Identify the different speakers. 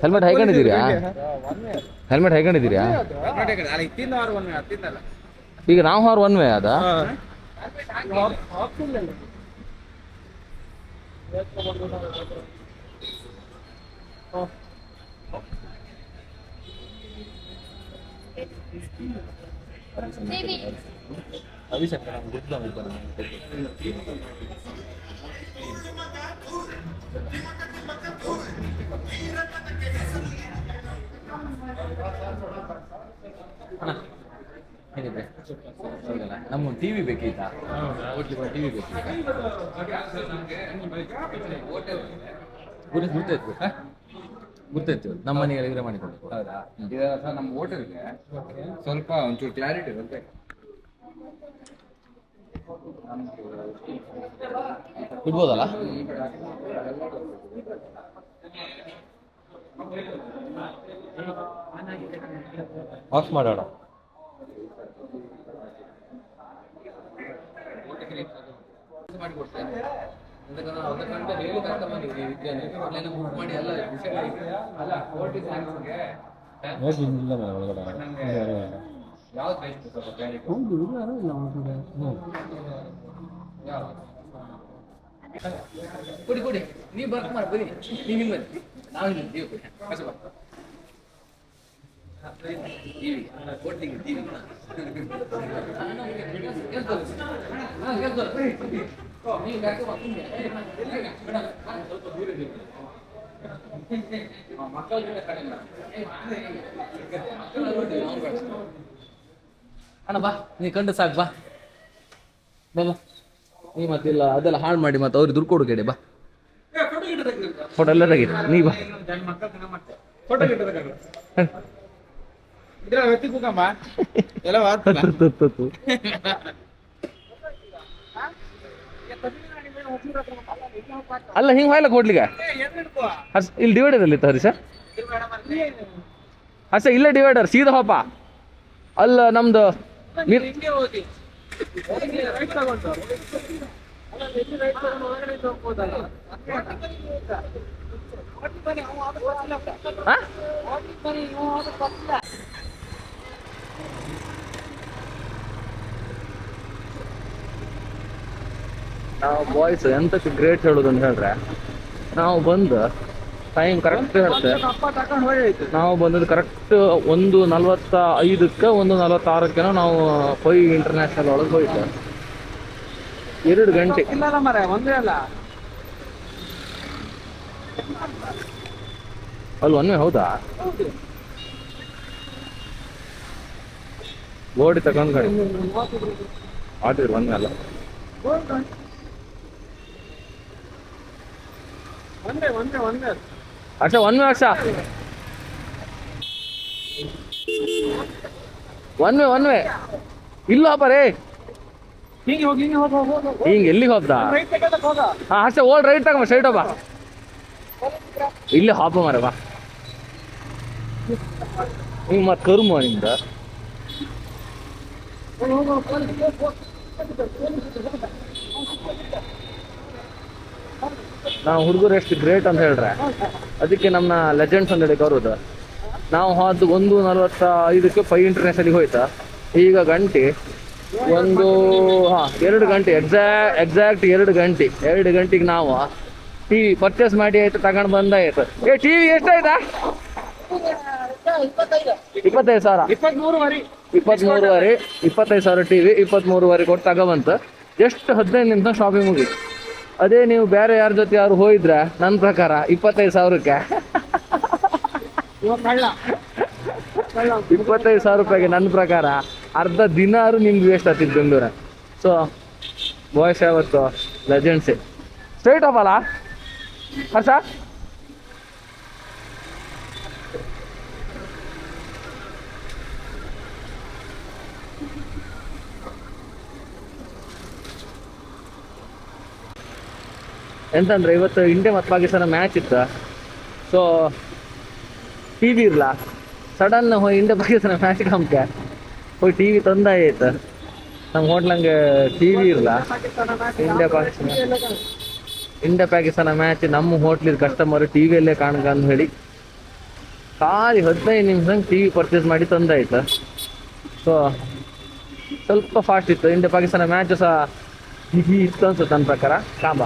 Speaker 1: Helmet ಹಾಕೊಂಡಿದ್ದೀರಾ? Helmet ಹಾಕೊಂಡಿದ್ದೀರಾ? ಈಗ ನಾವು ಹಾರ್ one way ಅದ. ನಮ್ಮ ಟಿವಿ ಬೇಕೀತಾ? ಟಿವಿ ಬೇಕೀತಾ? ಗುರ್ತಾಯ್ತು ನಮ್ಮ ಮನೆಗೆ ಇದ್ರೆ ಮಾಡಿಕೊಂಡು. ಹೌದಾ? ಈಗ ಸರ್ ನಮ್ಮ ಹೋಟೆಲ್ಗೆ ಸ್ವಲ್ಪ ಒಂಚೂರು ಕ್ಲಾರಿಟಿ ಇರುತ್ತೆ. ಇಡ್ಬೋದಲ್ಲ? ಆಫ್ ಮಾಡೋಣ. ಕೊಡಿ ಕೊಡಿ, ನೀವು ಬರ್ಕ ಮಾಡಿ ಬನ್ನಿ, ನೀವು ಹಿಂಗೆ ಬನ್ನಿ, ನಾವು ಹಿಂಗೆ ನೀವು ಕಸ ಬಾ ಅಣ್ಣ ಬಾ, ನೀ ಕಂಡು ಸಾಕು ಬಾ ಬಾಬಾ. ನೀ ಮತ್ತಿಲ್ಲ ಅದೆಲ್ಲ ಹಾಳು ಮಾಡಿ ಮತ್ತೆ ಅವ್ರಿಗೆ ದುಡ್ಡು ಕೊಡು ಕಡೆ ಬಾ. ಫೋಟೋ ಎಲ್ಲ ತೆಗೀರಿ, ನೀ ಬಾ. ಅಲ್ಲ ಹಿಂಗೆ ಹಾಯ್ಲಕ್ಕೆ ಕೊಡ್ಲಿಕ್ಕೆ ಇಲ್ಲಿ ಡಿವೈಡರ್ ಅಲ್ಲಿ ಇತ್ತು ಹರೀಶ. ಅಷ್ಟ ಇಲ್ಲ ಡಿವೈಡರ್ ಸೀದಾ ಹೋಪ ಅಲ್ಲ ನಮ್ದು ನಾವು ಬಾಯ್ಸ್ ಎಂತಕ್ಕೆ ಗ್ರೇಟ್ ಹೇಳೋದು ಅಂತ ಹೇಳ್ರೆ, ನಾವು ಬಂದು ಟೈಮ್ ಕರೆಕ್ಟ್ ಹೇಳ್ತೆ. ನಾವು ಬಂದದ್ದು ಕರೆಕ್ಟ್ 1:45ಕ್ಕೆ 1:46ಕ್ಕೆ ನಾವು ಹೊಯ್ ಇಂಟರ್ನ್ಯಾಷನಲ್ ಒಳಗೆ ಹೋಯ್ತು. 2 ಗಂಟೆ ಅಲ್ಲಿ ಒನ್ನೆ. ಹೌದಾ? ಗೋಡಿ ತಗೊಂಡ್ ಗಾಡಿ ಆಟಿದ್ರು ಒಂದೇ ಅಲ್ಲ. ಅಕ್ಷ ಒನ್ವೆ ಅಕ್ಷ ಒನ್ವೆ ಇಲ್ಲಪ್ಪ ರೇ. ಹಿಂಗೆ ಎಲ್ಲಿಗೆ ಹೋಗ್ದ? ಹಾ ಅಷ್ಟೇ ಓಲ್ಡ್ ರೈಟ್ ತಗೊಂಬ, ಸ್ಟ್ರೈಟ್ ಹೋಗ. ಇಲ್ಲೇ ಹಾಪ ಮಾರ ಬಾ. ಹಿಂಗೆ ಮತ್ತೆ ಕರ್ಮ ನಿಂದ. ನಾವು ಹುಡುಗರು ಎಷ್ಟು ಗ್ರೇಟ್ ಅಂತ ಹೇಳ್ರೆ, ಅದಕ್ಕೆ ನಮ್ಮ ಲೆಜೆಂಡ್ಸ್ ಅಂತ ಹೇಳಿ ಕರೋದು. ನಾವು ಅದು 1:45ಕ್ಕೆ 5 ಇಂಟರ್ನ್ಯಾಷನಲ್ಗೆ ಹೋಯ್ತಾ. ಈಗ ಗಂಟೆ 2 ಗಂಟೆ ಎಕ್ಸಾಕ್ಟ್ 2 ಗಂಟೆ. 2 ಗಂಟೆಗೆ ನಾವು ಟಿವಿ ಪರ್ಚೇಸ್ ಮಾಡಿ ಆಯ್ತು, ತಗೊಂಡು ಬಂದಾಯ್ತು. ಟಿವಿ ಎಷ್ಟಾಯ್ತಾ? 25,000. 23,500 25,000 ಟಿವಿ 23,500 ಕೊಟ್ಟು ತಗೊಬಂತು. ಎಷ್ಟು 15 ನಿಮಿಷ ಶಾಪಿಂಗ್ ಮುಗೀತು. ಅದೇ ನೀವು ಬೇರೆ ಯಾರ ಜೊತೆ ಯಾರು ಹೋಗಿದ್ರೆ ನನ್ನ ಪ್ರಕಾರ 25,000ಕ್ಕೆ 25,000 ರೂಪಾಯಿಗೆ ನನ್ನ ಪ್ರಕಾರ ಅರ್ಧ ದಿನಾರು ನಿಮ್ಗೆ ವೇಸ್ಟ್ ಆಗ್ತಿತ್ತು ಬೆಂಗಳೂರ. ಸೊ ಬಾಯ್ಸ್ ಯಾವತ್ತು ಲೆಜೆಂಡ್ಸೇ. ಸ್ಟ್ರೈಟ್ ಹೋಗಲ್ಲ ಹರ್ಷ? ಎಂತಂದ್ರೆ ಇವತ್ತು ಇಂಡಿಯಾ ಮತ್ತು ಪಾಕಿಸ್ತಾನ ಮ್ಯಾಚ್ ಇತ್ತು. ಸೊ ಟಿ ವಿ ಇರಲ್ಲ, ಸಡನ್ ಹೋಗಿ ಇಂಡಿಯಾ ಪಾಕಿಸ್ತಾನ ಮ್ಯಾಚ್ ಕಾಮ್ಕೆ ಹೋಗಿ ಟಿ ವಿ ತಂದಾಯ್ತು. ನಮ್ಮ ಹೋಟ್ಲಂಗೆ ಟಿ ವಿ ಇರಲ್ಲ, India Pakistan India Pakistan match ನಮ್ಮ ಹೋಟ್ಲಿದ ಕಸ್ಟಮರ್ ಟಿವಿಯಲ್ಲೇ ಕಾಣಗ ಅಂತ ಹೇಳಿ ಖಾಲಿ 15 ನಿಮಿಷ ಟಿವಿ ಪರ್ಚೇಸ್ ಮಾಡಿ ತಂದಾಯ್ತು. ಸೊ ಸ್ವಲ್ಪ ಫಾಸ್ಟ್ ಇತ್ತು. ಇಂಡಿಯಾ ಪಾಕಿಸ್ತಾನ ಮ್ಯಾಚ್ ಸಹ ಇತ್ತು ಅನ್ಸುತ್ತೆ ನನ್ನ ಪ್ರಕಾರ. ಕಾಂಬ